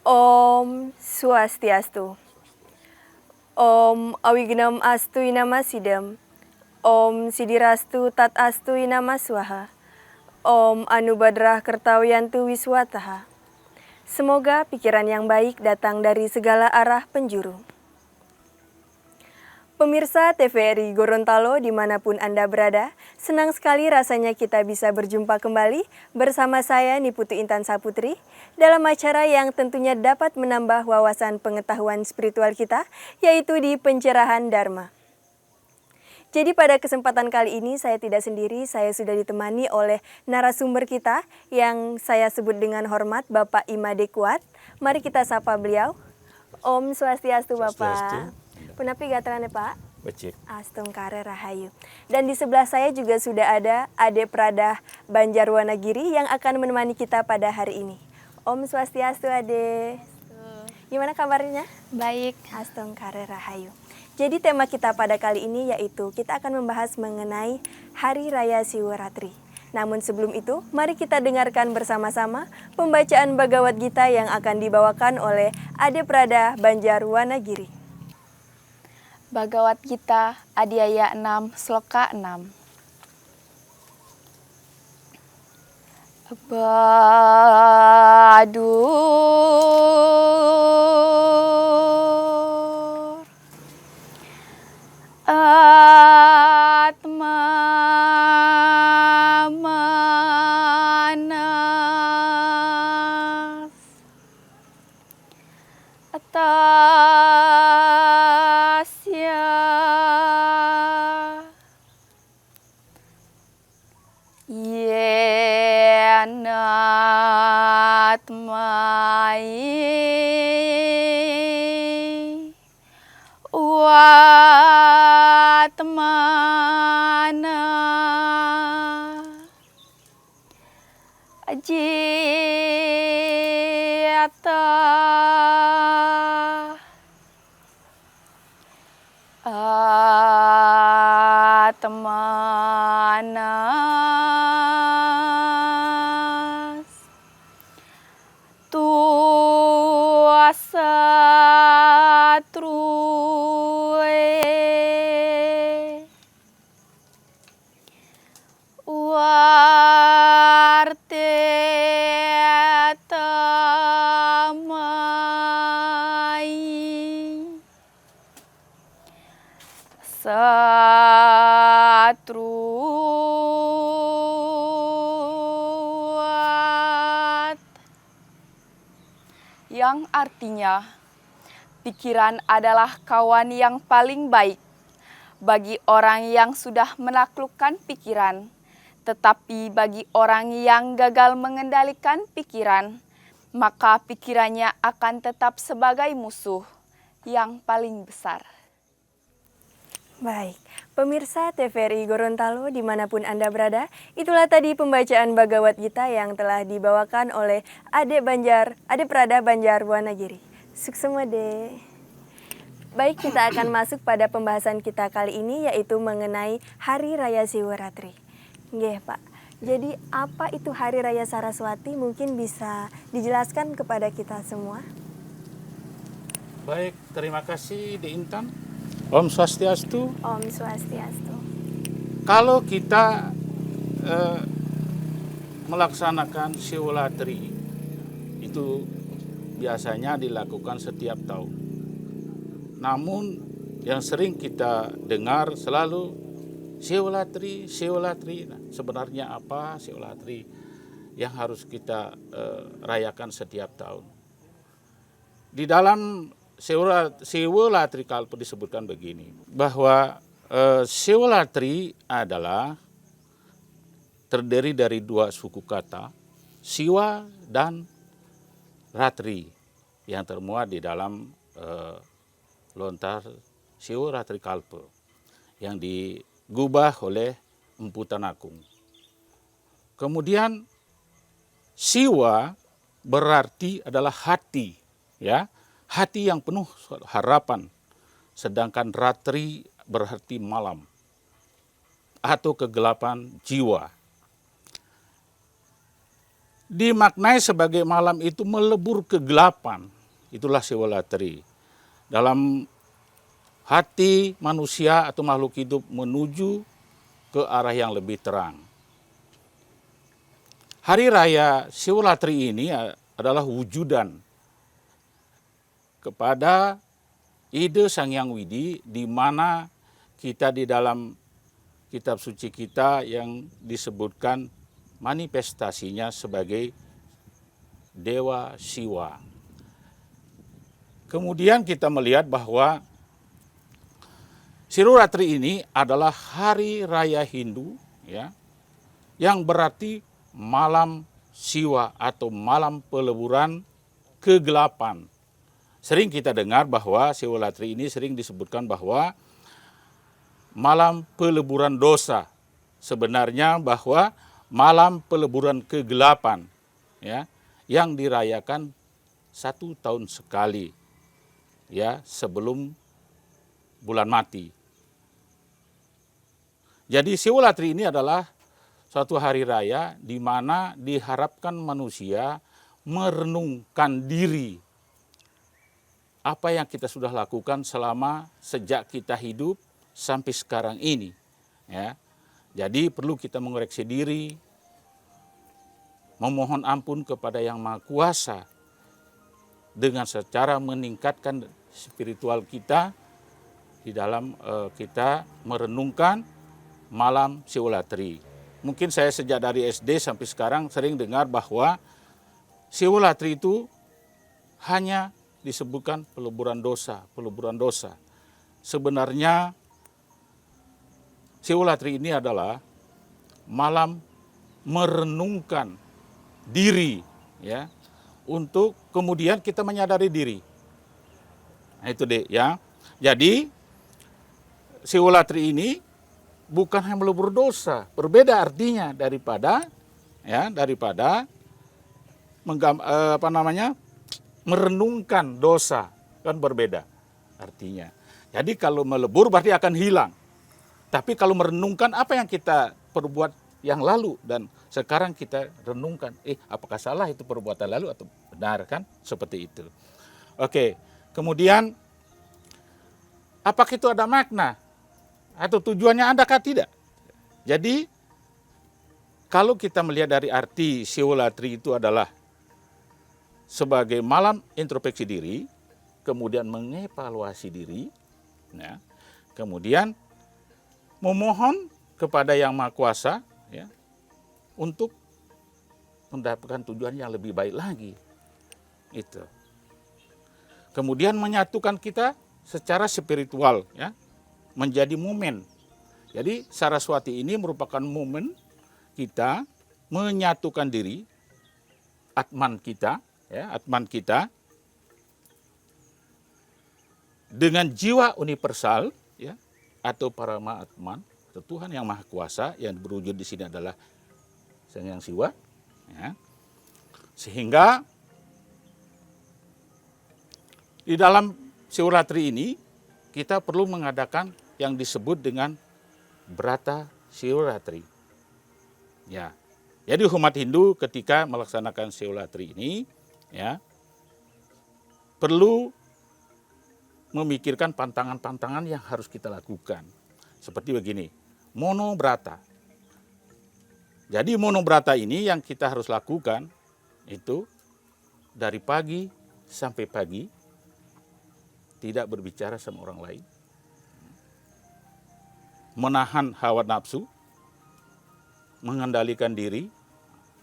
Om Swastiastu. Om Awignam Astu Inama Sidam. Om Sidirastu Tat Astu Inama Swaha. Om Anubadrah Kertawiyantu Wiswataha. Semoga pikiran yang baik datang dari segala arah penjuru. Pemirsa TVRI Gorontalo dimanapun Anda berada, senang sekali rasanya kita bisa berjumpa kembali bersama saya Niputu Intan Saputri dalam acara yang tentunya dapat menambah wawasan pengetahuan spiritual kita, yaitu di Pencerahan Dharma. Jadi pada kesempatan kali ini saya tidak sendiri, saya sudah ditemani oleh narasumber kita yang saya sebut dengan hormat Bapak Imade Kuat. Mari kita sapa beliau. Om Swastiastu Bapak. Punapi gatangannya Pak? Becik. Astung Kare Rahayu. Dan di sebelah saya juga sudah ada Ade Pradah Banjarwanagiri yang akan menemani kita pada hari ini. Om Swastiastu Ade. Gimana kabarnya? Baik. Astung Kare Rahayu. Jadi tema kita pada kali ini yaitu kita akan membahas mengenai Hari Raya Siwaratri. Namun sebelum itu, mari kita dengarkan bersama-sama pembacaan Bhagavad Gita yang akan dibawakan oleh Ade Pradah Banjarwanagiri. Bhagavad Gita Adhyaya 6 Sloka 6. Badur Atma Manas Atasya Yenatmai Watmana Ajita Atmanas Tuasatrue Wartetamai Satruat, yang artinya pikiran adalah kawan yang paling baik bagi orang yang sudah menaklukkan pikiran, tetapi bagi orang yang gagal mengendalikan pikiran, maka pikirannya akan tetap sebagai musuh yang paling besar. Baik, pemirsa TVRI Gorontalo dimanapun Anda berada, itulah tadi pembacaan Bhagavad Gita yang telah dibawakan oleh Ade Pradah Banjarwanagiri. Suksemade. Baik, kita akan masuk pada pembahasan kita kali ini yaitu mengenai Hari Raya Siwaratri. Nggih, Pak. Jadi apa itu Hari Raya Saraswati? Mungkin bisa dijelaskan kepada kita semua. Baik, terima kasih Di Intan. Om Swastiastu. Om Swastiastu. Kalau kita melaksanakan Siwaratri, itu biasanya dilakukan setiap tahun. Namun yang sering kita dengar selalu Siwaratri. Nah, sebenarnya apa Siwaratri yang harus kita rayakan setiap tahun? Di dalam Siwaratri Kalpa disebutkan begini, bahwa Siwaratri adalah terdiri dari dua suku kata, Siwa dan Ratri, yang termuat di dalam lontar Siwaratri Kalpa yang digubah oleh Empu Tanakung. Kemudian Siwa berarti adalah hati, ya, hati yang penuh harapan, sedangkan Ratri berarti malam atau kegelapan jiwa. Dimaknai sebagai malam itu melebur kegelapan, itulah Siwalatri. Dalam hati manusia atau makhluk hidup menuju ke arah yang lebih terang. Hari Raya Siwalatri ini adalah wujudan kepada ide Sang Hyang Widi, di mana kita di dalam kitab suci kita yang disebutkan manifestasinya sebagai Dewa Siwa. Kemudian kita melihat bahwa Siwalatri ini adalah hari raya Hindu, ya, yang berarti malam Siwa atau malam peleburan kegelapan. Sering kita dengar bahwa Siwalatri ini sering disebutkan bahwa malam peleburan dosa. Sebenarnya bahwa malam peleburan kegelapan, ya, yang dirayakan 1 tahun sekali, ya, sebelum bulan mati. Jadi Siwalatri ini adalah suatu hari raya di mana diharapkan manusia merenungkan diri apa yang kita sudah lakukan selama sejak kita hidup sampai sekarang ini, ya. Jadi perlu kita mengoreksi diri, memohon ampun kepada Yang Maha Kuasa dengan secara meningkatkan spiritual kita di dalam kita merenungkan malam Siwalatri. Mungkin saya sejak dari SD sampai sekarang sering dengar bahwa Siwalatri itu hanya disebutkan peleburan dosa, peleburan dosa. Sebenarnya Siwalatri ini adalah malam merenungkan diri, ya, untuk kemudian kita menyadari diri. Nah, itu deh, ya. Jadi Siwalatri ini bukan hanya melebur dosa, berbeda artinya daripada, ya, daripada merenungkan dosa, kan berbeda artinya. Jadi kalau melebur berarti akan hilang. Tapi kalau merenungkan apa yang kita perbuat yang lalu dan sekarang kita renungkan, apakah salah itu perbuatan lalu atau benar, kan? Seperti itu. Oke, kemudian apakah itu ada makna atau tujuannya adakah tidak? Jadi kalau kita melihat dari arti Siwalatri itu adalah sebagai malam introspeksi diri, kemudian mengevaluasi diri, ya, kemudian memohon kepada Yang Maha Kuasa, ya, untuk mendapatkan tujuan yang lebih baik lagi. Itu. Kemudian menyatukan kita secara spiritual, ya, menjadi momen. Jadi Saraswati ini merupakan momen kita menyatukan diri, atman kita, ya, atman kita dengan jiwa universal, ya, atau Parama Atman, atau Tuhan Yang Maha Kuasa yang berwujud di sini adalah Sang Hyang Siwa, ya. Sehingga di dalam Siwalatri ini kita perlu mengadakan yang disebut dengan Brata Siwalatri. Ya. Jadi umat Hindu ketika melaksanakan Siwalatri ini, ya, perlu memikirkan pantangan-pantangan yang harus kita lakukan. Seperti begini, monobrata. Jadi monobrata ini yang kita harus lakukan itu dari pagi sampai pagi, tidak berbicara sama orang lain, menahan hawa nafsu, mengendalikan diri,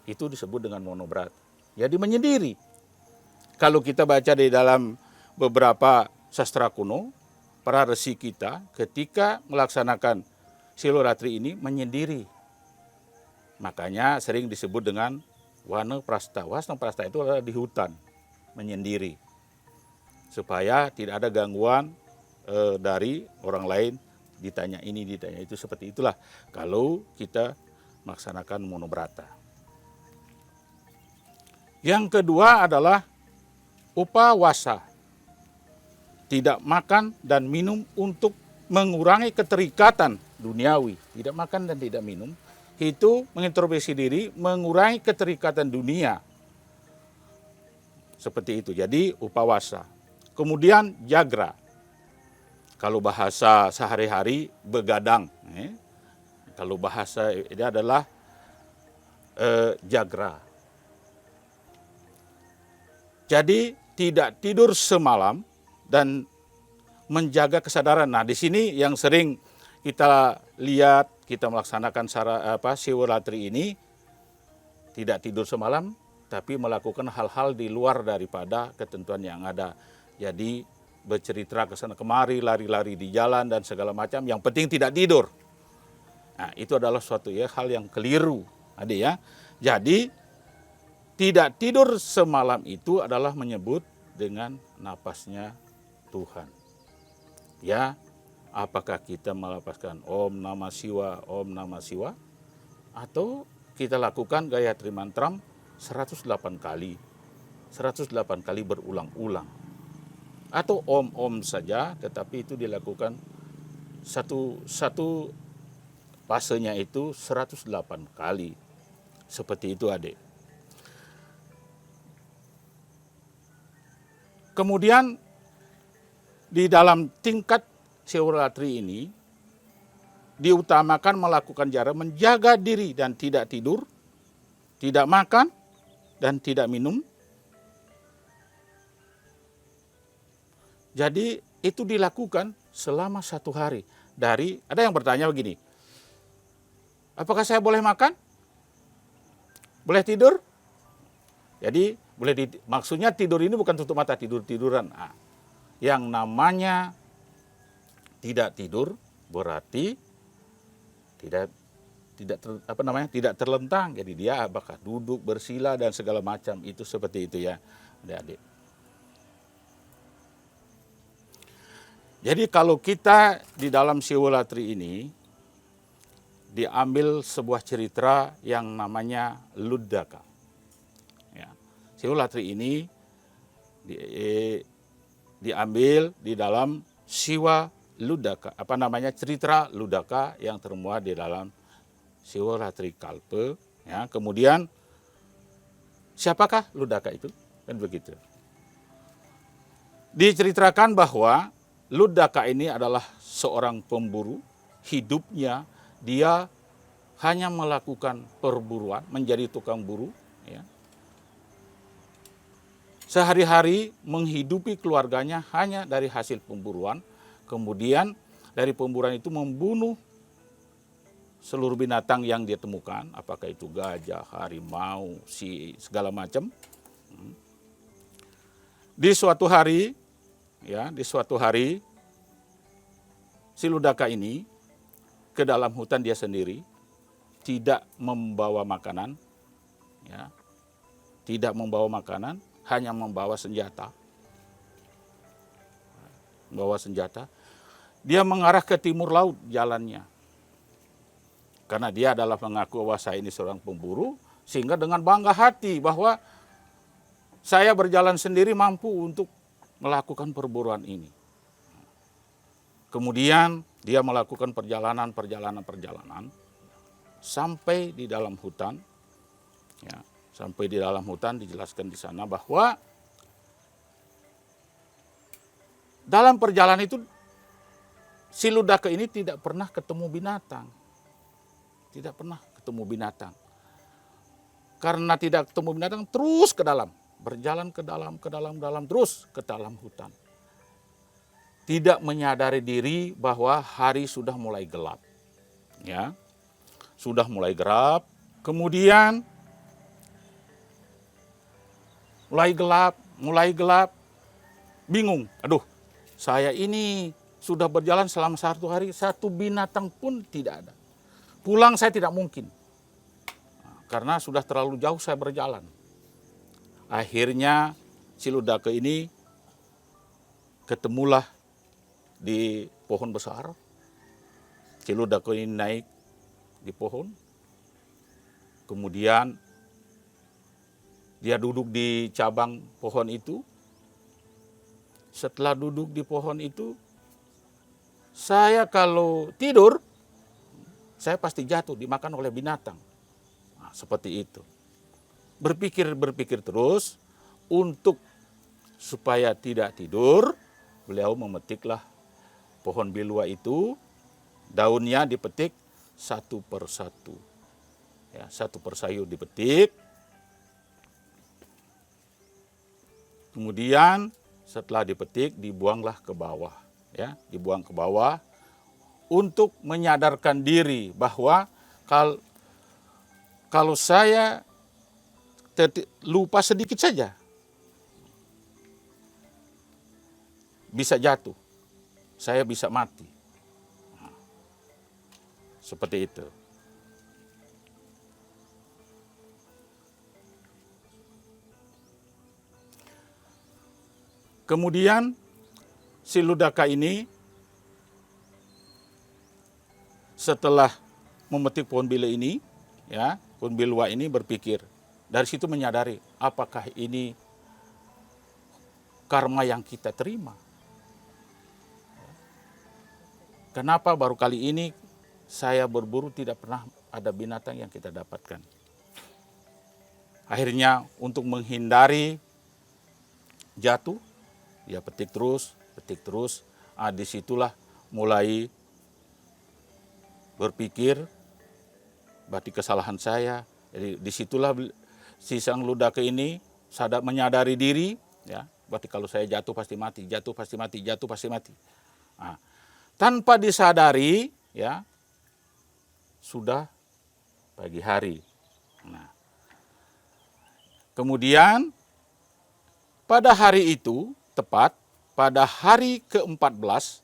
itu disebut dengan monobrata. Jadi menyendiri. Kalau kita baca di dalam beberapa sastra kuno, para resi kita ketika melaksanakan Siwalatri ini menyendiri. Makanya sering disebut dengan Wanaprastha. Wanaprastha itu adalah di hutan, menyendiri. Supaya tidak ada gangguan dari orang lain, ditanya ini, ditanya itu, seperti itulah kalau kita melaksanakan monobrata. Yang kedua adalah upawasa. Tidak makan dan minum untuk mengurangi keterikatan duniawi. Tidak makan dan tidak minum, itu mengintrospeksi diri, mengurangi keterikatan dunia. Seperti itu. Jadi upawasa. Kemudian jagra. Kalau bahasa sehari-hari begadang. Kalau bahasa ini adalah jagra. Jadi tidak tidur semalam dan menjaga kesadaran. Nah, di sini yang sering kita lihat, kita melaksanakan Siwaratri ini tidak tidur semalam, tapi melakukan hal-hal di luar daripada ketentuan yang ada. Jadi bercerita ke sana kemari, lari-lari di jalan dan segala macam. Yang penting tidak tidur. Nah, itu adalah suatu hal yang keliru, adik ya. Jadi tidak tidur semalam itu adalah menyebut dengan napasnya Tuhan. Ya, apakah kita melapaskan Om Namah Siwa, Om Namah Siwa, atau kita lakukan Gayatri Mantram 108 kali. 108 kali berulang-ulang. Atau Om saja, tetapi itu dilakukan satu fasenya itu 108 kali. Seperti itu, adik. Kemudian di dalam tingkat Siwaratri ini diutamakan melakukan jarak menjaga diri dan tidak tidur, tidak makan dan tidak minum. Jadi itu dilakukan selama 1 hari. Ada yang bertanya begini, apakah saya boleh makan? Boleh tidur? Jadi maksudnya tidur ini bukan tutup mata, tiduran. Nah, yang namanya tidak tidur berarti tidak terlentang. Jadi dia apakah duduk, bersila dan segala macam, itu seperti itu ya, adik-adik. Jadi kalau kita di dalam Siwaratri ini diambil sebuah cerita yang namanya Luddaka. Ya. Siwaratri ini diambil di dalam Siwa Luddaka, cerita Luddaka yang termuat di dalam Siwaratri Kalpa. Ya. Kemudian siapakah Luddaka itu? Kan begitu. Diceritakan bahwa Luddaka ini adalah seorang pemburu, hidupnya dia hanya melakukan perburuan, menjadi tukang buru. Ya. Sehari-hari menghidupi keluarganya hanya dari hasil pemburuan. Kemudian dari pemburuan itu membunuh seluruh binatang yang dia temukan. Apakah itu gajah, harimau, segala macam. Di suatu hari si Luddaka ini ke dalam hutan dia sendiri, tidak membawa makanan, ya, hanya membawa senjata. Dia mengarah ke timur laut jalannya. Karena dia adalah mengaku bahwa saya ini seorang pemburu, sehingga dengan bangga hati bahwa saya berjalan sendiri mampu untuk melakukan perburuan ini. Kemudian dia melakukan perjalanan sampai di dalam hutan. Ya, sampai di dalam hutan dijelaskan di sana bahwa dalam perjalanan itu si Luddaka ini tidak pernah ketemu binatang. Karena tidak ketemu binatang, terus ke dalam, berjalan ke dalam terus ke dalam hutan. Tidak menyadari diri bahwa hari sudah mulai gelap. Ya. Sudah mulai gelap, kemudian mulai gelap, bingung. Aduh, saya ini sudah berjalan selama 1 hari, 1 binatang pun tidak ada. Pulang saya tidak mungkin, karena sudah terlalu jauh saya berjalan. Akhirnya si Luddaka ini ketemulah di pohon besar. Si Luddaka ini naik di pohon. Kemudian dia duduk di cabang pohon itu. Setelah duduk di pohon itu, saya kalau tidur, saya pasti jatuh dimakan oleh binatang. Nah, seperti itu. Berpikir terus untuk supaya tidak tidur, beliau memetiklah pohon bilwa itu, daunnya dipetik satu persatu. Ya, satu persatu dipetik. Kemudian setelah dipetik dibuanglah ke bawah, ya, dibuang ke bawah untuk menyadarkan diri bahwa kalau saya lupa sedikit saja, bisa jatuh, saya bisa mati. Nah, seperti itu. Kemudian si Ludaka ini setelah memetik pohon bilwa ini, ya, pohon bilwa ini berpikir, dari situ menyadari apakah ini karma yang kita terima. Kenapa baru kali ini saya berburu tidak pernah ada binatang yang kita dapatkan. Akhirnya untuk menghindari jatuh, ya petik terus. Disitulah mulai berpikir, berarti kesalahan saya. Jadi disitulah si sang Ludaka ini menyadari diri, ya, berarti kalau saya jatuh pasti mati. Nah, tanpa disadari, ya, sudah pagi hari. Nah, kemudian pada hari itu, tepat pada hari ke-14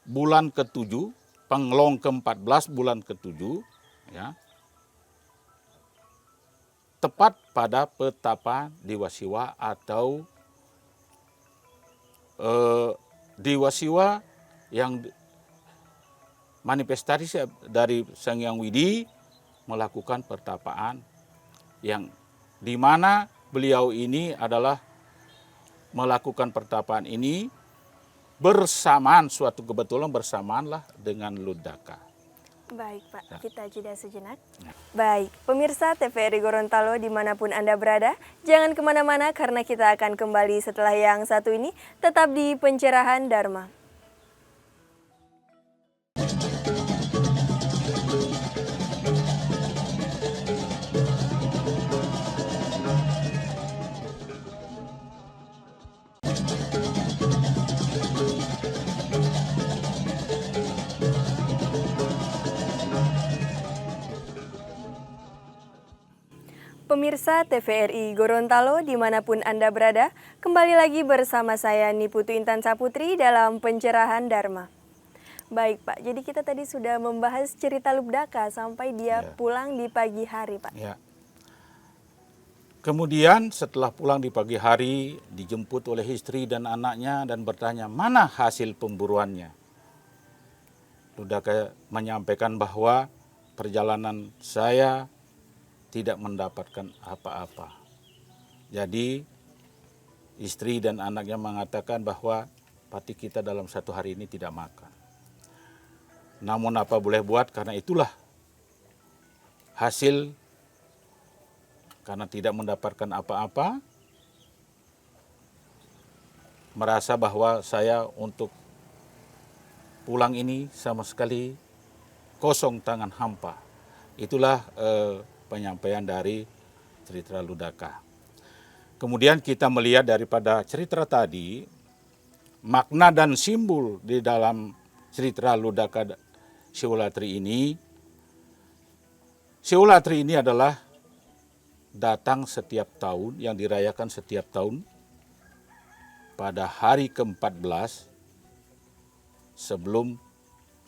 bulan ke-7, Penglong ke-14 bulan ke-7, ya, tepat pada petapa Dewa Siwa atau Dewa Siwa yang manifestasi dari Sang Hyang Widi melakukan pertapaan yang di mana beliau ini adalah melakukan pertapaan ini bersamaan, suatu kebetulan bersamaanlah dengan Ludaka. Baik Pak, kita jeda sejenak. Baik, pemirsa TVRI Gorontalo dimanapun Anda berada, jangan kemana-mana karena kita akan kembali setelah yang satu ini, tetap di Pencerahan Dharma. Pemirsa TVRI Gorontalo dimanapun Anda berada, kembali lagi bersama saya Niputu Intan Saputri dalam Pencerahan Dharma. Baik Pak, jadi kita tadi sudah membahas cerita Ludaka sampai dia pulang di pagi hari Pak. Ya. Kemudian setelah pulang di pagi hari, dijemput oleh istri dan anaknya dan bertanya, mana hasil pemburuannya? Ludaka menyampaikan bahwa perjalanan saya tidak mendapatkan apa-apa. Jadi istri dan anaknya mengatakan bahwa pati kita dalam satu hari ini tidak makan. Namun apa boleh buat, karena itulah hasil, karena tidak mendapatkan apa-apa, merasa bahwa saya untuk pulang ini sama sekali kosong, tangan hampa. Itulah penyampaian dari cerita Ludaka. Kemudian kita melihat daripada cerita tadi, makna dan simbol di dalam cerita Ludaka Siwolatri ini. Siwolatri ini adalah datang setiap tahun, yang dirayakan setiap tahun pada hari ke-14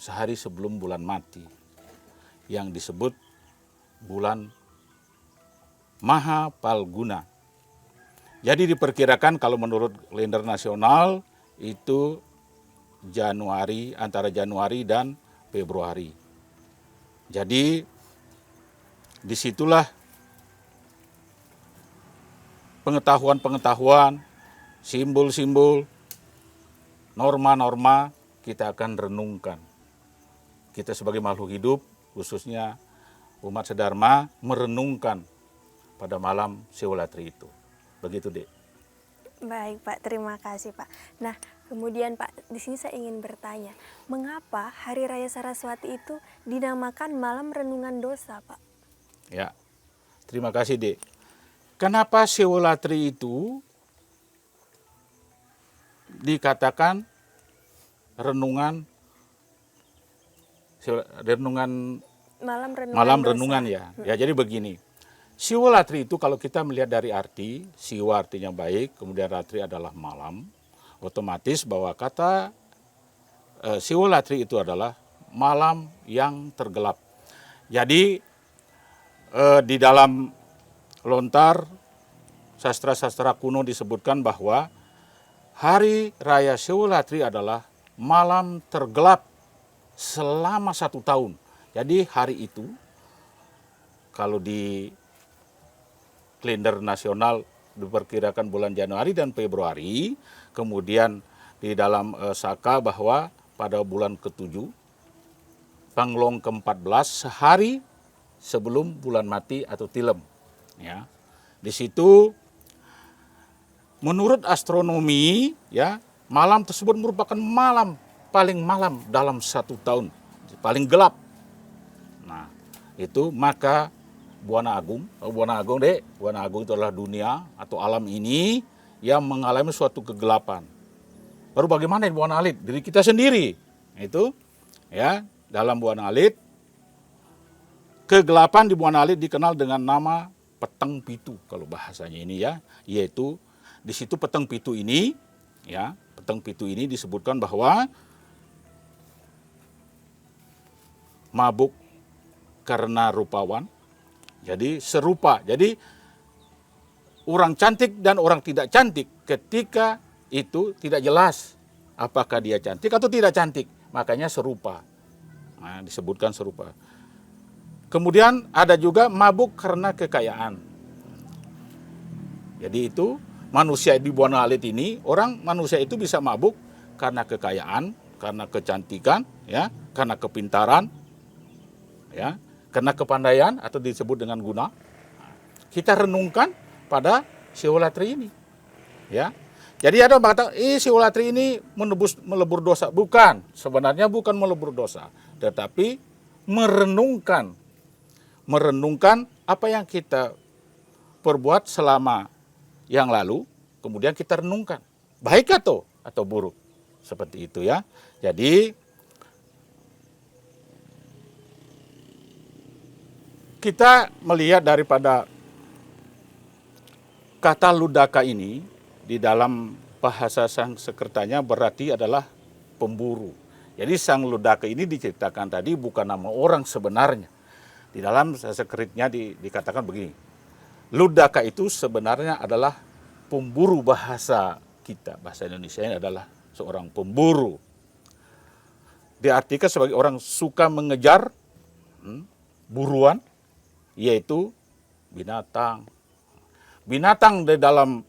sehari sebelum bulan mati, yang disebut bulan Maha Palguna. Jadi diperkirakan kalau menurut kalender nasional itu antara Januari dan Februari. Jadi disitulah pengetahuan-pengetahuan, simbol-simbol, norma-norma kita akan renungkan. Kita sebagai makhluk hidup, khususnya umat sedharma, merenungkan pada malam Siwolatri itu. Begitu, Dek. Baik Pak, terima kasih Pak. Nah, kemudian Pak, di sini saya ingin bertanya, mengapa Hari Raya Saraswati itu dinamakan Malam Renungan Dosa, Pak? Ya, terima kasih Dek. Kenapa Siwolatri itu dikatakan renungan Malam Renungan renungan Dosa. ya. Ya jadi begini. Siwolatri itu kalau kita melihat dari arti, siwa artinya baik, kemudian ratri adalah malam, otomatis bahwa kata Siwolatri itu adalah malam yang tergelap. Jadi di dalam lontar sastra-sastra kuno disebutkan bahwa Hari Raya Siwolatri adalah malam tergelap selama 1 tahun. Jadi hari itu kalau di kalender nasional diperkirakan bulan Januari dan Februari, kemudian di dalam Saka bahwa pada bulan ke-7, Panglong ke-14, sehari sebelum bulan mati atau tilem. Ya. Di situ menurut astronomi ya, malam tersebut merupakan malam paling malam dalam 1 tahun, paling gelap. Nah, itu maka Buana Agung, Buana Agung Dek, Buana Agung itu adalah dunia atau alam ini yang mengalami suatu kegelapan. Baru bagaimana di Buana Alit? Diri kita sendiri. Itu ya, dalam Buana Alit kegelapan di Buana Alit dikenal dengan nama peteng pitu kalau bahasanya ini ya, yaitu di situ peteng pitu ini ya, peteng pitu ini disebutkan bahwa mabuk karena rupawan. Jadi serupa. Jadi orang cantik dan orang tidak cantik ketika itu tidak jelas apakah dia cantik atau tidak cantik. Makanya serupa. Nah, disebutkan serupa. Kemudian ada juga mabuk karena kekayaan. Jadi itu manusia di Buana Alit ini, manusia itu bisa mabuk karena kekayaan, karena kecantikan, ya, karena kepintaran, ya, karena kepandaian atau disebut dengan guna. Kita renungkan pada Siwolatri ini. Ya. Jadi ada yang mengatakan, Siwolatri ini melebur dosa. Bukan, sebenarnya bukan melebur dosa. Tetapi merenungkan apa yang kita perbuat selama yang lalu, kemudian kita renungkan. Baik atau buruk. Seperti itu ya. Jadi kita melihat daripada kata ludaka ini di dalam bahasa Sanskertanya berarti adalah pemburu. Jadi sang ludaka ini diceritakan tadi bukan nama orang sebenarnya. Di dalam Sanskertnya dikatakan begini. Ludaka itu sebenarnya adalah pemburu bahasa kita. Bahasa Indonesia ini adalah seorang pemburu. Diartikan sebagai orang suka mengejar buruan, yaitu binatang. Binatang di dalam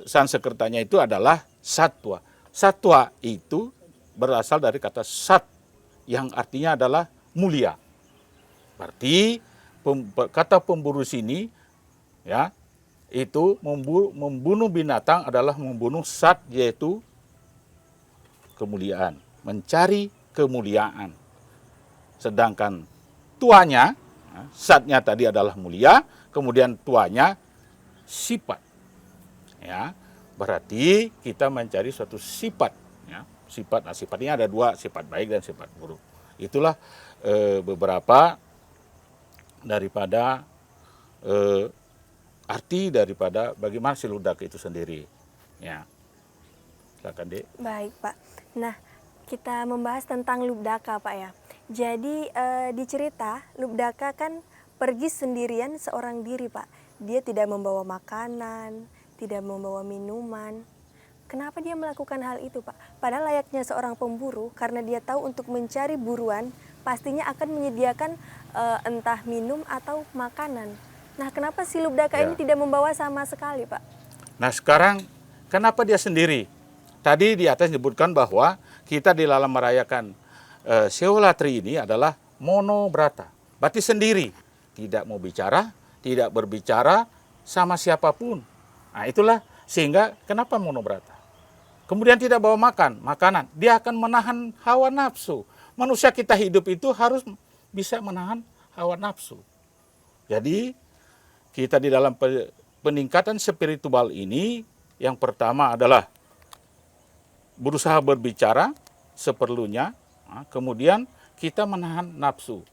Sanskertanya itu adalah satwa. Satwa itu berasal dari kata sat, yang artinya adalah mulia. Berarti kata pemburu sini ya, itu membunuh binatang adalah membunuh sat, yaitu kemuliaan, mencari kemuliaan. Sedangkan tuanya, satnya tadi adalah mulia, kemudian tuanya sifat. Ya, berarti kita mencari suatu sifat. Ya, sifatnya ada 2, sifat baik dan sifat buruk. Itulah beberapa daripada arti daripada bagaimana si ludaka itu sendiri. Ya, silakan Dek. Baik Pak. Nah, kita membahas tentang Lubdaka Pak ya. Jadi di cerita Lubdaka kan pergi sendirian seorang diri Pak. Dia tidak membawa makanan, tidak membawa minuman. Kenapa dia melakukan hal itu Pak? Padahal layaknya seorang pemburu, karena dia tahu untuk mencari buruan pastinya akan menyediakan entah minum atau makanan. Nah, kenapa si Lubdaka ini tidak membawa sama sekali Pak? Nah sekarang kenapa dia sendiri? Tadi di atas disebutkan bahwa kita di dalam merayakan Siwolatri ini adalah monobrata. Berarti sendiri. Tidak mau bicara, tidak berbicara sama siapapun. Nah itulah Sehingga kenapa monobrata? Kemudian tidak bawa makanan, dia akan menahan hawa nafsu. Manusia kita hidup itu harus bisa menahan hawa nafsu. Jadi kita di dalam peningkatan spiritual ini, yang pertama adalah berusaha berbicara seperlunya, kemudian kita menahan nafsu.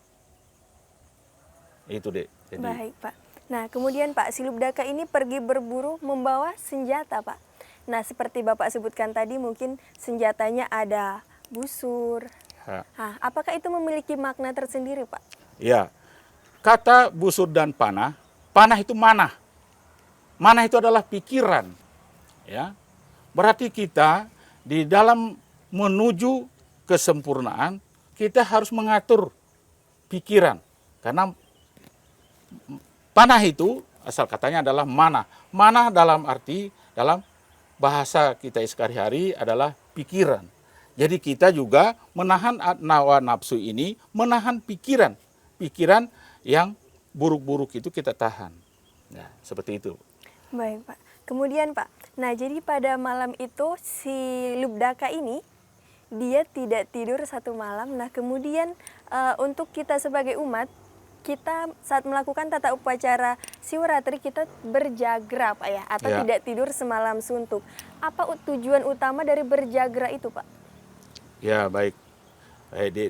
Itu deh. Jadi, Baik, Pak. Nah, kemudian Pak, si Lubdaka ini pergi berburu membawa senjata, Pak. Nah, seperti Bapak sebutkan tadi, mungkin senjatanya ada busur. ya. Nah, apakah itu memiliki makna tersendiri, Pak? Ya, kata busur dan panah, panah itu manah. Manah itu adalah pikiran. Ya, berarti kita di dalam menuju kesempurnaan, kita harus mengatur pikiran. Karena panah itu asal katanya adalah manah. Manah dalam arti, dalam bahasa kita sehari-hari adalah pikiran. Jadi kita juga menahan hawa nafsu ini, menahan pikiran. Pikiran yang buruk-buruk itu kita tahan. Nah, seperti itu. Baik, Pak. Kemudian, Pak, nah jadi pada malam itu si Lubdaka ini, dia tidak tidur satu malam. Nah, kemudian untuk kita sebagai umat, kita saat melakukan tata upacara Siwaratri kita berjagra, Pak ya, atau Ya. tidak tidur semalam suntuk. Apa tujuan utama dari berjagra itu, Pak? Ya, baik.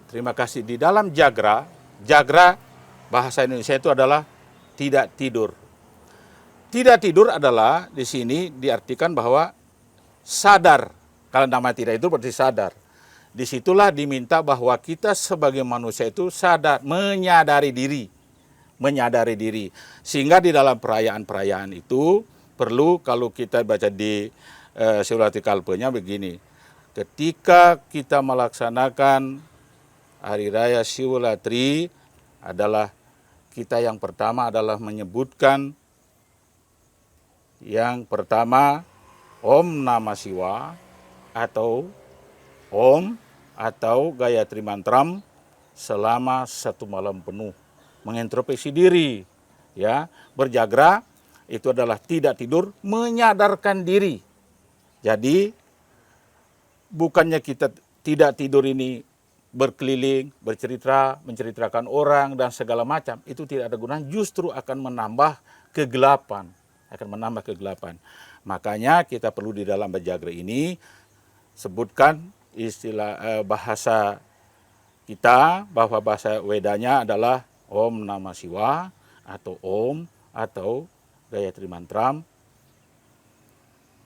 Terima kasih. Di dalam jagra, jagra bahasa Indonesia itu adalah tidak tidur. Tidak tidur adalah di sini diartikan bahwa sadar. Kalau nama tidak itu berarti sadar. Disitulah diminta bahwa kita sebagai manusia itu sadar, menyadari diri. Menyadari diri. Sehingga di dalam perayaan-perayaan itu perlu, kalau kita baca di Siwaratri Kalpanya begini. Ketika kita melaksanakan Hari Raya Siwaratri adalah kita yang pertama adalah menyebutkan yang pertama Om Namah Siwa atau Om atau Gayatri Mantram selama 1 malam penuh, mengintrospeksi diri, ya. Berjagra itu adalah tidak tidur, menyadarkan diri. Jadi bukannya kita tidak tidur ini berkeliling, bercerita, menceritakan orang dan segala macam, itu tidak ada gunanya, justru akan menambah kegelapan, Makanya kita perlu di dalam berjagra ini sebutkan istilah bahasa kita, bahwa bahasa Wedanya adalah Om Namah Siwa atau Om atau Gayatri Mantram.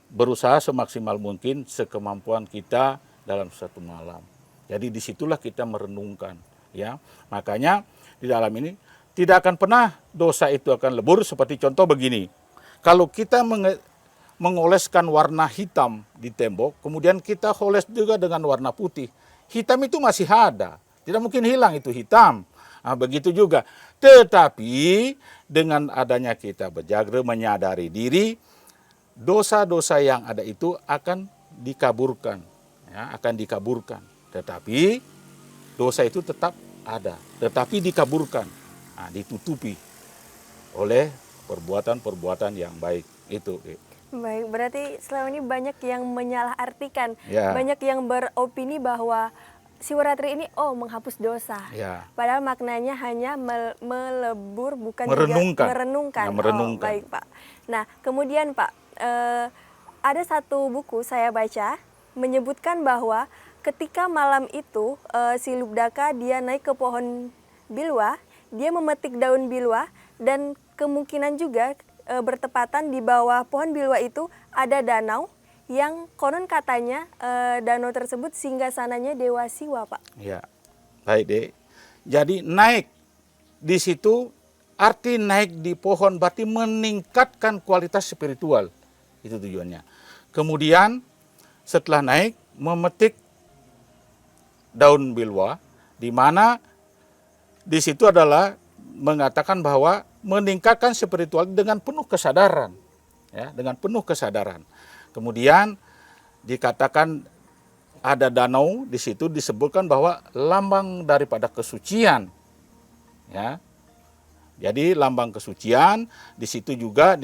Berusaha semaksimal mungkin sekemampuan kita dalam 1 malam. Jadi disitulah kita merenungkan, ya. Makanya di dalam ini tidak akan pernah dosa itu akan lebur. Seperti contoh begini, kalau kita mengoleskan warna hitam di tembok, kemudian kita oles juga dengan warna putih, hitam itu masih ada, tidak mungkin hilang itu hitam. Nah, begitu juga. Tetapi dengan adanya kita berjagra, menyadari diri, dosa-dosa yang ada itu akan dikaburkan, ya, akan dikaburkan. Tetapi dosa itu tetap ada, tetapi dikaburkan, ditutupi oleh perbuatan-perbuatan yang baik itu. Baik, berarti selama ini banyak yang menyalahartikan, Ya. banyak yang beropini bahwa Siwaratri ini menghapus dosa. Ya. Padahal maknanya hanya melebur, bukan Merenungkan. juga merenungkan. Ya, merenungkan. Baik, Pak. Nah, kemudian Pak, ada satu buku saya baca menyebutkan bahwa ketika malam itu si Lubdaka dia naik ke pohon bilwa, dia memetik daun bilwa, dan kemungkinan juga bertepatan di bawah pohon bilwa itu ada danau yang konon katanya danau tersebut singgasananya Dewa Siwa, Pak. Ya, baik deh. Jadi naik di situ, arti naik di pohon berarti meningkatkan kualitas spiritual, itu tujuannya. Kemudian setelah naik memetik daun bilwa, di mana di situ adalah mengatakan bahwa meningkatkan spiritual dengan penuh kesadaran, ya, dengan penuh kesadaran. Kemudian dikatakan ada danau di situ, disebutkan bahwa lambang daripada kesucian, ya. Jadi lambang kesucian di situ juga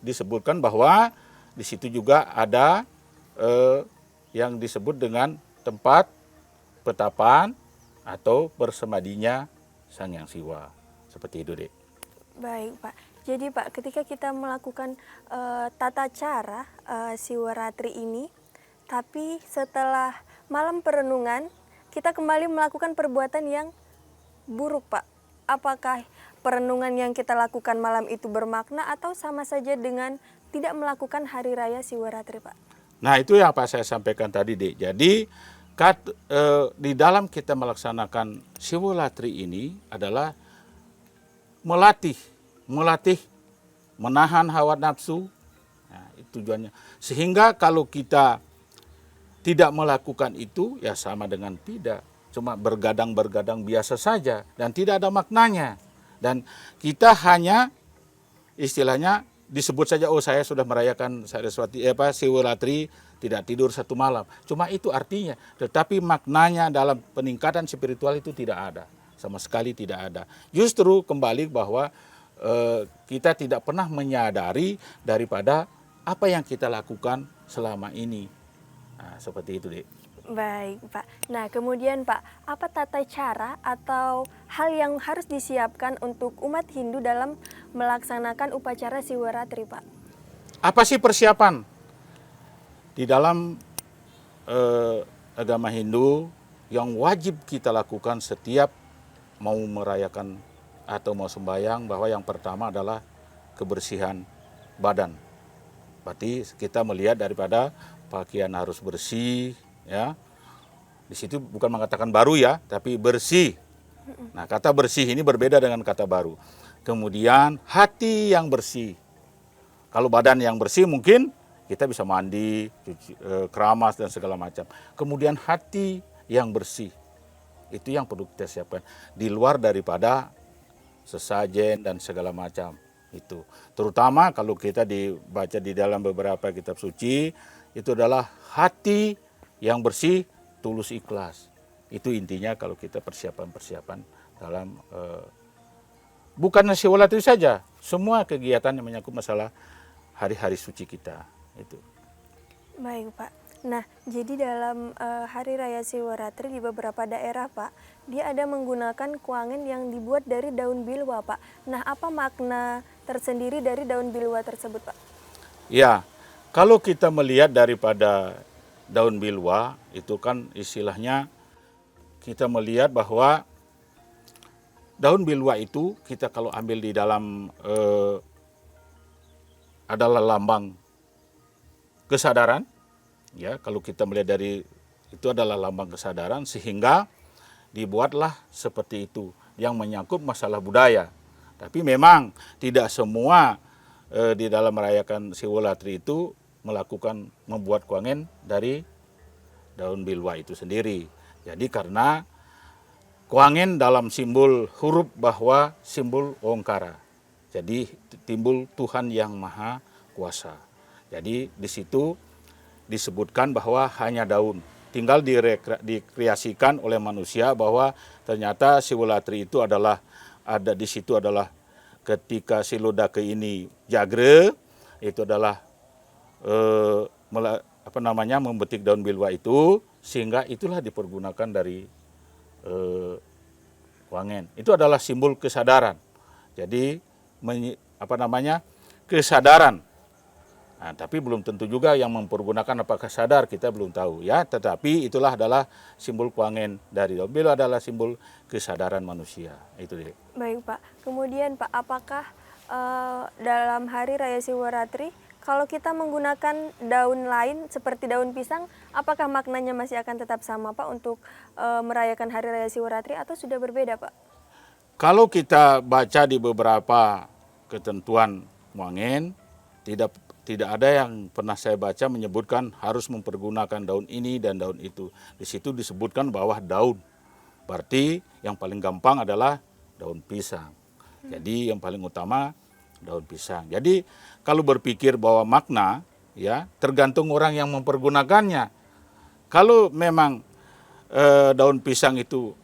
disebutkan bahwa di situ juga ada yang disebut dengan tempat petapan atau bersemadinya Sang Hyang Siwa. Seperti itu, Dek. Baik, Pak. Jadi, Pak, ketika kita melakukan tata cara Siwaratri ini, tapi setelah malam perenungan, kita kembali melakukan perbuatan yang buruk, Pak. Apakah perenungan yang kita lakukan malam itu bermakna atau sama saja dengan tidak melakukan Hari Raya Siwaratri, Pak? Nah, itu yang apa saya sampaikan tadi, Dek. Jadi, di dalam kita melaksanakan Siwaratri ini adalah melatih menahan hawa nafsu. Nah, itu tujuannya. Sehingga kalau kita tidak melakukan itu, ya sama dengan tidak. Cuma bergadang-bergadang biasa saja dan tidak ada maknanya. Dan kita hanya istilahnya disebut saja, oh saya sudah merayakan Siwaratri, tidak tidur satu malam. Cuma itu artinya. Tetapi maknanya dalam peningkatan spiritual itu tidak ada. Sama sekali tidak ada. Justru kembali bahwa kita tidak pernah menyadari daripada apa yang kita lakukan selama ini. Nah, seperti itu, Dek. Baik, Pak. Nah, kemudian Pak, apa tata cara atau hal yang harus disiapkan untuk umat Hindu dalam melaksanakan upacara Siwaratri, Pak? Apa sih persiapan? Di dalam agama Hindu yang wajib kita lakukan setiap mau merayakan atau mau sembahyang, bahwa yang pertama adalah kebersihan badan. Berarti kita melihat daripada pakaian harus bersih, ya. Di situ bukan mengatakan baru ya, tapi bersih. Nah, kata bersih ini berbeda dengan kata baru. Kemudian hati yang bersih. Kalau badan yang bersih mungkin kita bisa mandi, cuci, keramas dan segala macam. Kemudian hati yang bersih. Itu yang perlu kita siapkan. Di luar daripada sesajen dan segala macam. Itu. Terutama kalau kita dibaca di dalam beberapa kitab suci, itu adalah hati yang bersih, tulus ikhlas. Itu intinya kalau kita persiapan-persiapan dalam bukan Siwaratri saja, semua kegiatan yang menyangkut masalah hari-hari suci kita. Itu. Baik, Pak. Nah, jadi dalam Hari Raya Siwaratri di beberapa daerah, Pak, dia ada menggunakan kuangen yang dibuat dari daun bilwa, Pak. Nah, apa makna tersendiri dari daun bilwa tersebut, Pak? Ya, kalau kita melihat daripada daun bilwa, itu kan istilahnya kita melihat bahwa daun bilwa itu kita kalau ambil di dalam adalah lambang kesadaran. Ya, kalau kita melihat dari itu adalah lambang kesadaran, sehingga dibuatlah seperti itu yang menyangkut masalah budaya. Tapi memang tidak semua di dalam merayakan Siwaratri itu membuat kuangen dari daun bilwa itu sendiri. Jadi karena kuangen dalam simbol huruf bahwa simbol Ongkara. Jadi timbul Tuhan yang Maha Kuasa. Jadi di situ disebutkan bahwa hanya daun, tinggal dikreasikan oleh manusia bahwa ternyata Siwaratri itu adalah ada di situ adalah ketika Silodake ini jagre, itu adalah memetik daun bilwa itu, sehingga itulah dipergunakan dari kuangen. Itu adalah simbol kesadaran. Jadi kesadaran. Nah, tapi belum tentu juga yang mempergunakan apakah sadar, kita belum tahu ya. Tetapi itulah adalah simbol kuangen dari daun bilwa, adalah simbol kesadaran manusia. Itu dia. Baik, Pak. Kemudian, Pak, apakah dalam Hari Raya Siwaratri, kalau kita menggunakan daun lain seperti daun pisang, apakah maknanya masih akan tetap sama, Pak, untuk merayakan Hari Raya Siwaratri atau sudah berbeda, Pak? Kalau kita baca di beberapa ketentuan kuangen, tidak ada yang pernah saya baca menyebutkan harus mempergunakan daun ini dan daun itu. Di situ disebutkan bahwa daun. Berarti yang paling gampang adalah daun pisang. Jadi yang paling utama daun pisang. Jadi kalau berpikir bahwa makna, ya tergantung orang yang mempergunakannya. Kalau memang daun pisang itu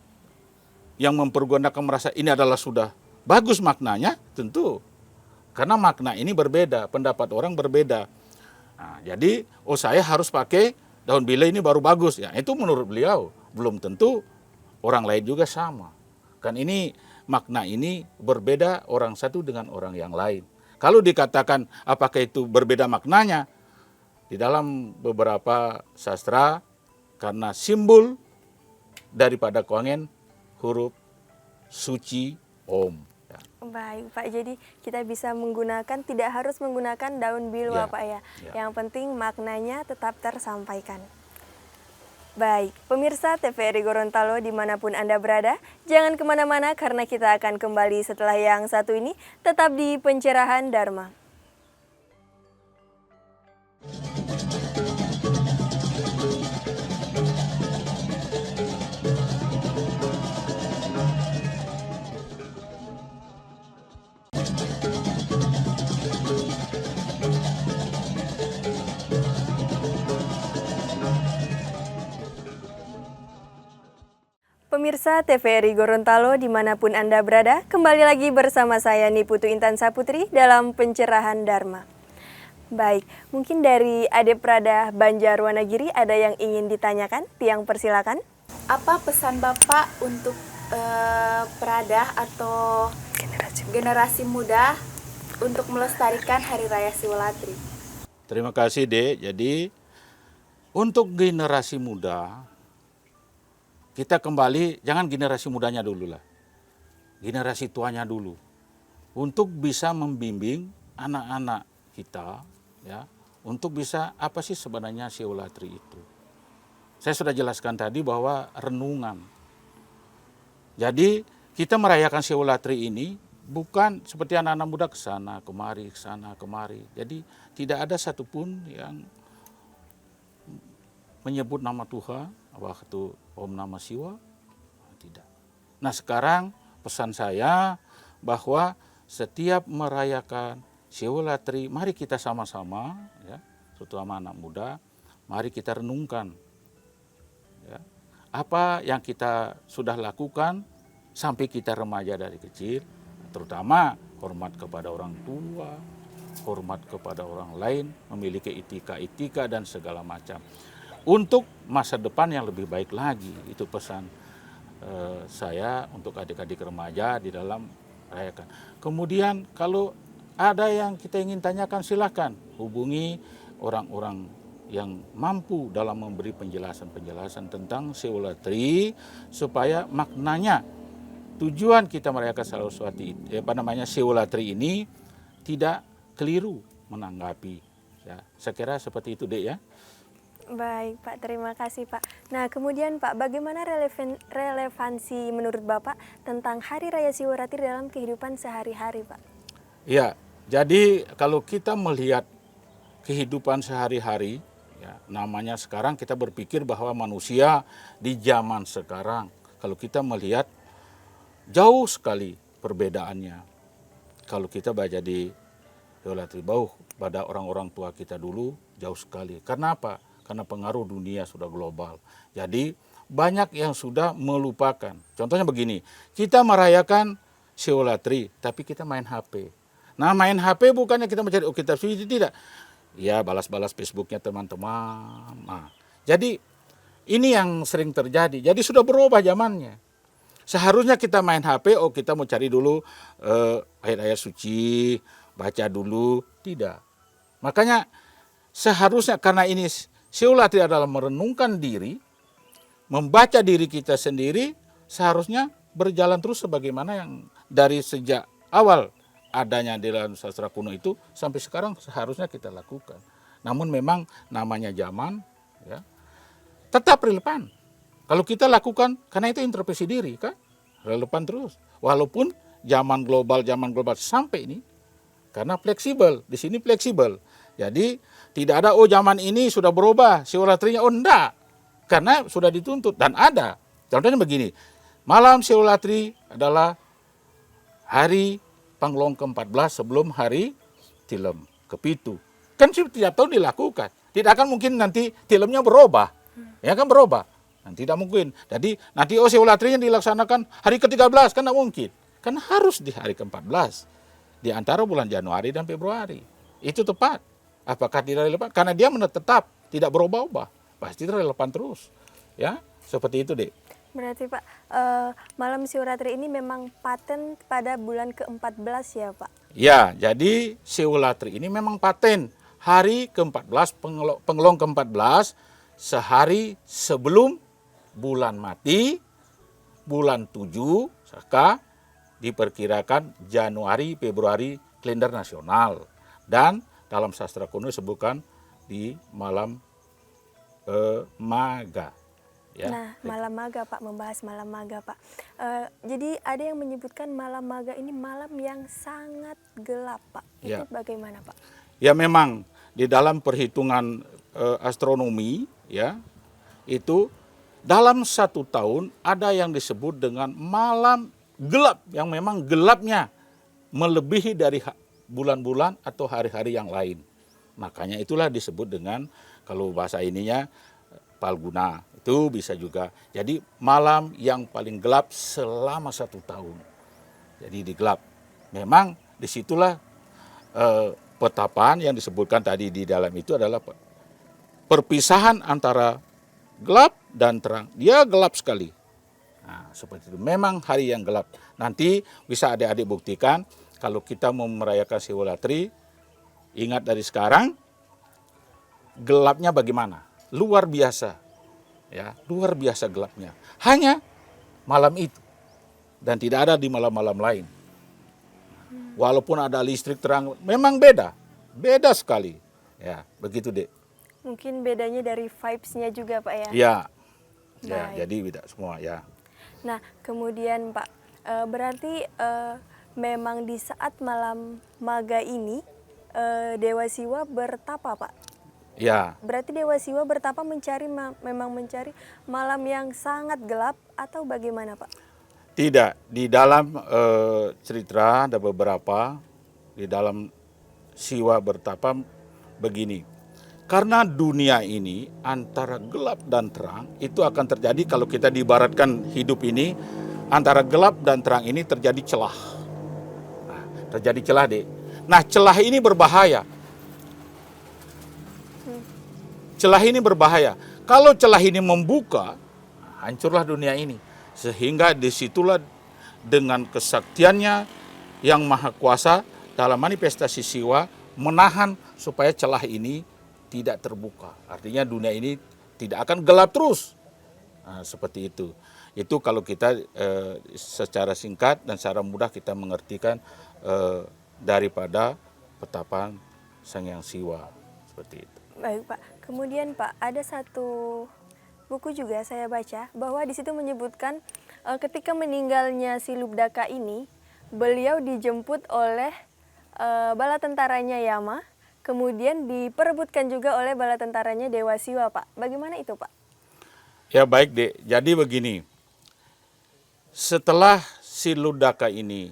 yang mempergunakan merasa ini adalah sudah bagus maknanya, tentu. Karena makna ini berbeda, pendapat orang berbeda. Nah, jadi saya harus pakai daun bile ini baru bagus. Ya, itu menurut beliau. Belum tentu orang lain juga sama. Kan ini makna ini berbeda orang satu dengan orang yang lain. Kalau dikatakan apakah itu berbeda maknanya, di dalam beberapa sastra karena simbol daripada Kwangen huruf suci Om. Ya. Baik Pak, jadi kita bisa menggunakan, tidak harus menggunakan daun bilwa Ya, Pak ya. ya. Yang penting maknanya tetap tersampaikan. Baik, pemirsa TVRI Gorontalo dimanapun Anda berada, jangan kemana-mana karena kita akan kembali setelah yang satu ini, tetap di Pencerahan Dharma. Pemirsa TVRI Gorontalo dimanapun Anda berada, kembali lagi bersama saya Niputu Intan Saputri dalam Pencerahan Dharma. Baik, mungkin dari Ade Prada Banjarwanagiri ada yang ingin ditanyakan, Tiang persilakan. Apa pesan Bapak untuk Prada atau generasi muda untuk melestarikan Hari Raya Siwalatri? Terima kasih, Dek. Jadi untuk generasi muda, kita kembali, jangan generasi mudanya dulu lah. Generasi tuanya dulu. Untuk bisa membimbing anak-anak kita, ya, untuk bisa apa sih sebenarnya Siwalatri itu. Saya sudah jelaskan tadi bahwa renungan. Jadi kita merayakan Siwalatri ini bukan seperti anak-anak muda ke sana kemari. Jadi tidak ada satupun yang menyebut nama Tuhan, waktu Om Namah Siwa, tidak. Nah sekarang pesan saya bahwa setiap merayakan Siwalatri, mari kita sama-sama, ya, terutama anak muda, mari kita renungkan, ya, apa yang kita sudah lakukan sampai kita remaja dari kecil, terutama hormat kepada orang tua, hormat kepada orang lain, memiliki etika dan segala macam. Untuk masa depan yang lebih baik lagi, itu pesan saya untuk adik-adik remaja di dalam rayakan. Kemudian kalau ada yang kita ingin tanyakan, silahkan hubungi orang-orang yang mampu dalam memberi penjelasan tentang Siwalatri supaya maknanya, tujuan kita merayakan Siwalatri ini tidak keliru menanggapi. Ya, saya kira seperti itu, Dek, ya. Baik Pak, terima kasih Pak. Nah kemudian Pak, bagaimana relevansi menurut Bapak tentang Hari Raya Siwalatri dalam kehidupan sehari-hari Pak? Ya, jadi kalau kita melihat kehidupan sehari-hari, ya, namanya sekarang kita berpikir bahwa manusia di zaman sekarang, kalau kita melihat jauh sekali perbedaannya. Kalau kita baca di Siwalatri Bauh pada orang-orang tua kita dulu, jauh sekali. Karena apa? Karena pengaruh dunia sudah global. Jadi banyak yang sudah melupakan. Contohnya begini, kita merayakan Siwalatri, tapi kita main HP. Nah main HP bukannya kita mencari kitab suci, tidak. Ya balas-balas Facebooknya teman-teman. Nah, jadi ini yang sering terjadi. Jadi sudah berubah zamannya. Seharusnya kita main HP, kita mau cari dulu ayat-ayat suci, baca dulu. Tidak. Makanya seharusnya karena ini Siwalatri adalah merenungkan diri, membaca diri kita sendiri, seharusnya berjalan terus sebagaimana yang dari sejak awal adanya di dalam sastra kuno itu sampai sekarang seharusnya kita lakukan. Namun memang namanya zaman, ya, tetap relevan. Kalau kita lakukan, karena itu introspeksi diri, kan, relevan terus. Walaupun zaman global sampai ini, karena fleksibel, di sini fleksibel. Jadi tidak ada zaman ini sudah berubah Siwalatrinya, enggak. Karena sudah dituntut dan ada. Contohnya begini, malam Siwalatri adalah hari Panglong ke-14 sebelum hari Tilem ke-7. Kan tiap tahun dilakukan. Tidak akan mungkin nanti Tilemnya berubah. Ya kan berubah. Nanti tidak mungkin. Jadi nanti Siwalatrinya dilaksanakan hari ke-13, kan tidak mungkin. Kan harus di hari ke-14. Di antara bulan Januari dan Februari. Itu tepat. Apakah tidak relevan? Karena dia tetap tidak berubah-ubah, pasti relevan terus. Ya, seperti itu, Dek. Berarti Pak, malam Siwratri ini memang paten pada bulan ke-14 ya Pak? Ya, jadi Siwratri ini memang paten. Hari ke-14, pengelong ke-14, sehari sebelum bulan mati, bulan 7, maka diperkirakan Januari, Februari kalender nasional. Dan dalam sastra kuno disebutkan di malam Maga. Ya. Nah, malam maga Pak, membahas malam maga Pak. Jadi ada yang menyebutkan malam maga ini malam yang sangat gelap Pak. Itu Ya. bagaimana Pak? Ya memang di dalam perhitungan astronomi ya itu dalam 1 tahun ada yang disebut dengan malam gelap yang memang gelapnya melebihi dari bulan-bulan atau hari-hari yang lain. Makanya itulah disebut dengan kalau bahasa ininya Palguna. Itu bisa juga. Jadi malam yang paling gelap selama 1 tahun. Jadi digelap. Memang disitulah petapan yang disebutkan tadi di dalam itu adalah perpisahan antara gelap dan terang. Dia gelap sekali. Nah, seperti itu. Memang hari yang gelap. Nanti bisa adik-adik buktikan kalau kita mau merayakan Siwratri, ingat dari sekarang gelapnya bagaimana? Luar biasa. Ya, luar biasa gelapnya. Hanya malam itu dan tidak ada di malam-malam lain. Walaupun ada listrik terang, memang beda sekali. Ya, begitu Dek. Mungkin bedanya dari vibes-nya juga Pak ya? Ya, ya Baik. jadi beda semua ya. Nah, kemudian Pak, berarti memang di saat malam maga ini Dewa Siwa bertapa Pak? Ya, Berarti Dewa Siwa bertapa memang mencari malam yang sangat gelap atau bagaimana Pak? tidak. Di dalam cerita ada beberapa di dalam Siwa bertapa begini. Karena dunia ini antara gelap dan terang itu akan terjadi kalau kita diibaratkan hidup ini antara gelap dan terang ini terjadi celah. Nah, terjadi celah Dek. Nah, celah ini berbahaya. Celah ini berbahaya. Kalau celah ini membuka, hancurlah dunia ini. Sehingga disitulah dengan kesaktiannya yang maha kuasa dalam manifestasi Siwa menahan supaya celah ini tidak terbuka. Artinya dunia ini tidak akan gelap terus. Nah, seperti itu. Itu kalau kita secara singkat dan secara mudah kita mengertikan daripada petapan Sang Hyang Siwa. Seperti itu. Baik Pak. Kemudian Pak, ada satu buku juga saya baca bahwa di situ menyebutkan ketika meninggalnya si Lubdaka ini, beliau dijemput oleh bala tentaranya Yama, kemudian diperebutkan juga oleh bala tentaranya Dewa Siwa Pak. Bagaimana itu Pak? Ya baik Dek, jadi begini. Setelah si Lubdaka ini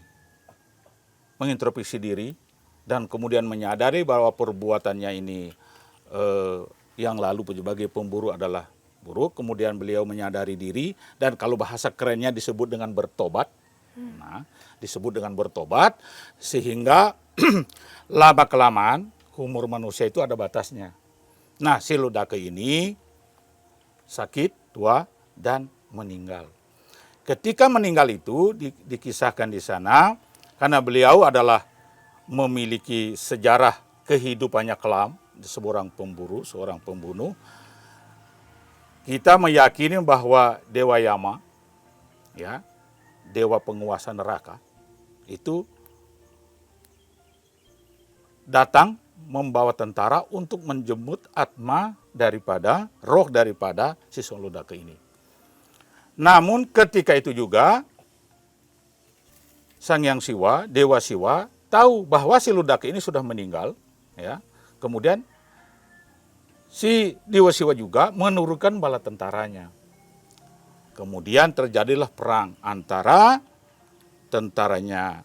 mengintrospeksi diri dan kemudian menyadari bahwa perbuatannya ini yang lalu sebagai pemburu adalah buruk, kemudian beliau menyadari diri dan kalau bahasa kerennya disebut dengan bertobat. Nah, disebut dengan bertobat sehingga lama kelamaan umur manusia itu ada batasnya. Nah, si Lubdaka ini sakit, tua dan meninggal. Ketika meninggal itu dikisahkan di sana karena beliau adalah memiliki sejarah kehidupannya kelam, seorang pemburu, seorang pembunuh. Kita meyakini bahwa Dewa Yama, ya, dewa penguasa neraka, itu datang membawa tentara untuk menjemput atma daripada roh daripada si Lubdaka ini. Namun ketika itu juga Sang Hyang Siwa, Dewa Siwa tahu bahwa si Lubdaka ini sudah meninggal, ya. Kemudian si Dewa Siwa juga menurunkan bala tentaranya. Kemudian terjadilah perang antara tentaranya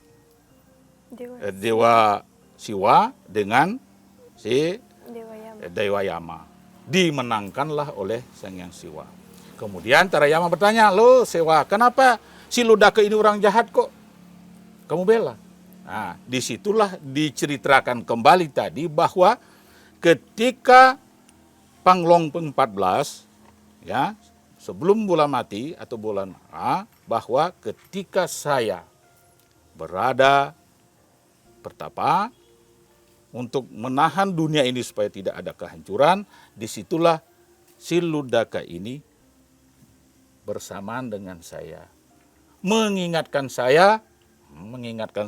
Dewa Siwa dengan si Dewa Yama. Dimenangkanlah oleh Sang Hyang Siwa. Kemudian Tara Yama bertanya, "Lo Siwa, kenapa si Lubdaka ini orang jahat kok kamu bela?" Nah, disitulah diceritakan kembali tadi bahwa ketika Panglong 14 ya, sebelum bulan mati atau bulan A, bahwa ketika saya berada pertapa untuk menahan dunia ini supaya tidak ada kehancuran, disitulah si Ludaka ini bersamaan dengan saya, mengingatkan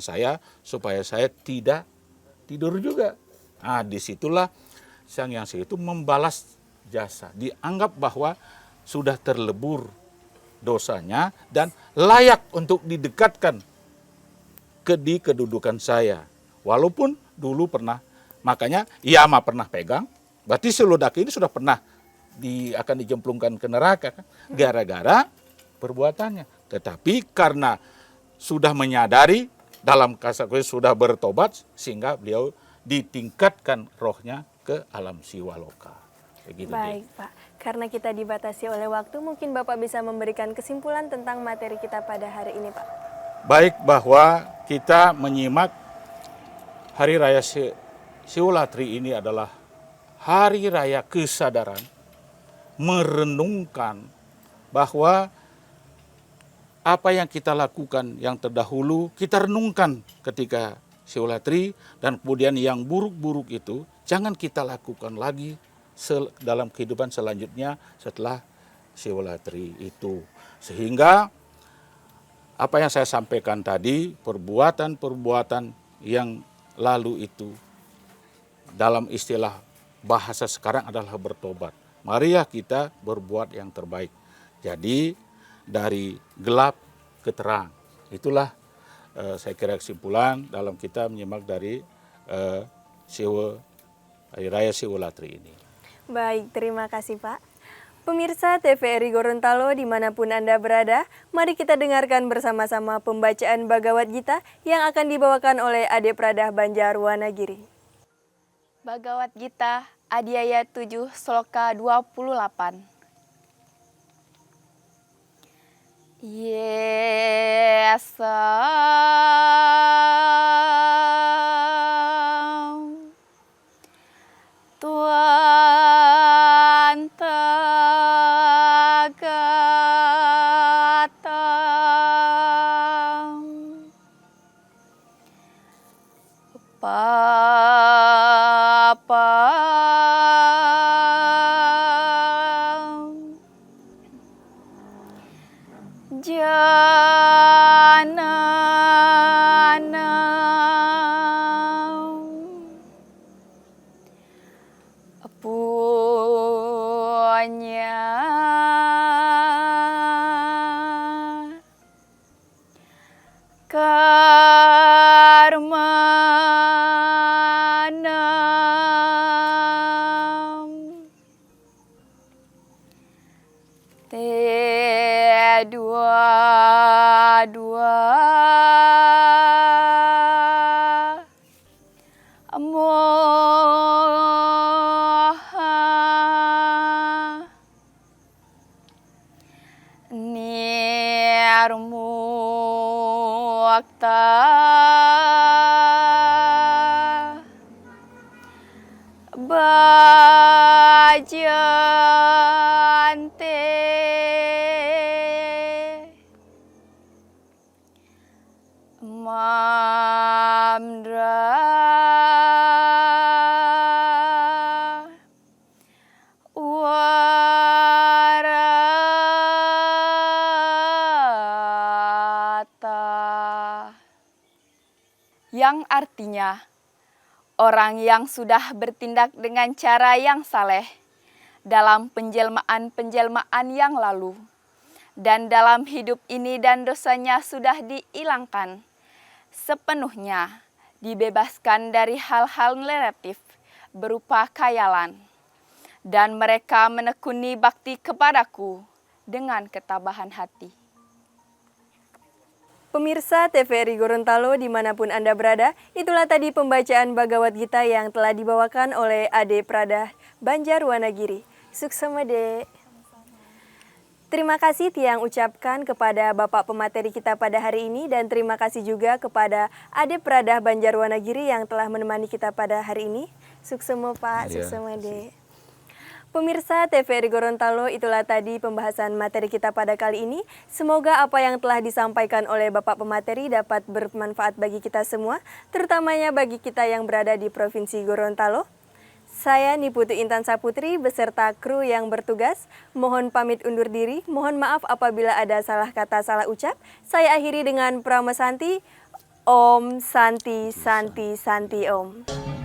saya supaya saya tidak tidur juga. Nah, disitulah Sang Hyang Sri itu membalas jasa, dianggap bahwa sudah terlebur dosanya dan layak untuk didekatkan di kedudukan saya. Walaupun dulu pernah, makanya Yama pernah pegang, berarti si Ludaka ini sudah pernah akan dijemplungkan ke neraka kan? Gara-gara perbuatannya. Tetapi karena sudah menyadari, dalam kasar sudah bertobat, sehingga beliau ditingkatkan rohnya ke alam siwaloka. Begitu. Baik Pak, karena kita dibatasi oleh waktu, mungkin Bapak bisa memberikan kesimpulan tentang materi kita pada hari ini Pak. Baik, bahwa kita menyimak Hari Raya Siwolatri ini adalah hari raya kesadaran, merenungkan bahwa apa yang kita lakukan yang terdahulu, kita renungkan ketika Siwolatri, dan kemudian yang buruk-buruk itu jangan kita lakukan lagi dalam kehidupan selanjutnya setelah Siwolatri itu. Sehingga apa yang saya sampaikan tadi, perbuatan-perbuatan yang lalu itu dalam istilah bahasa sekarang adalah bertobat. Mari ya kita berbuat yang terbaik. Jadi dari gelap ke terang. Itulah saya kira kesimpulan dalam kita menyimak dari Hari Raya Siwolatri ini. Baik, terima kasih Pak. Pemirsa TVRI Gorontalo dimanapun Anda berada, mari kita dengarkan bersama-sama pembacaan Bhagavad Gita yang akan dibawakan oleh Ade Pradah Banjarwanagiri. Bhagavad Gita, Adhyaya 7, Sloka 28. Yesam Tuan Tagatam Papam Jananam Punya Karmanam Te-dua-dua Moha Nirmukta Bajante Mamdra Warata, yang artinya orang yang sudah bertindak dengan cara yang saleh dalam penjelmaan-penjelmaan yang lalu, dan dalam hidup ini dan dosanya sudah dihilangkan sepenuhnya, dibebaskan dari hal-hal negatif berupa khayalan, dan mereka menekuni bakti kepadaku dengan ketabahan hati. Pemirsa TVRI Gorontalo dimanapun Anda berada, itulah tadi pembacaan Bhagavad Gita yang telah dibawakan oleh Ade Pradah Banjarwanagiri. Suksamade. Terima kasih Tiang ucapkan kepada Bapak pemateri kita pada hari ini, dan terima kasih juga kepada Ade Pradah Banjarwanagiri yang telah menemani kita pada hari ini. Suksema Pak, Iya. suksema Dek. Pemirsa TVRI Gorontalo, itulah tadi pembahasan materi kita pada kali ini. Semoga apa yang telah disampaikan oleh Bapak Pemateri dapat bermanfaat bagi kita semua, terutamanya bagi kita yang berada di Provinsi Gorontalo. Saya Niputu Intan Saputri beserta kru yang bertugas, mohon pamit undur diri, mohon maaf apabila ada salah kata salah ucap. Saya akhiri dengan Prama Santi, Om Santi Santi Santi Om.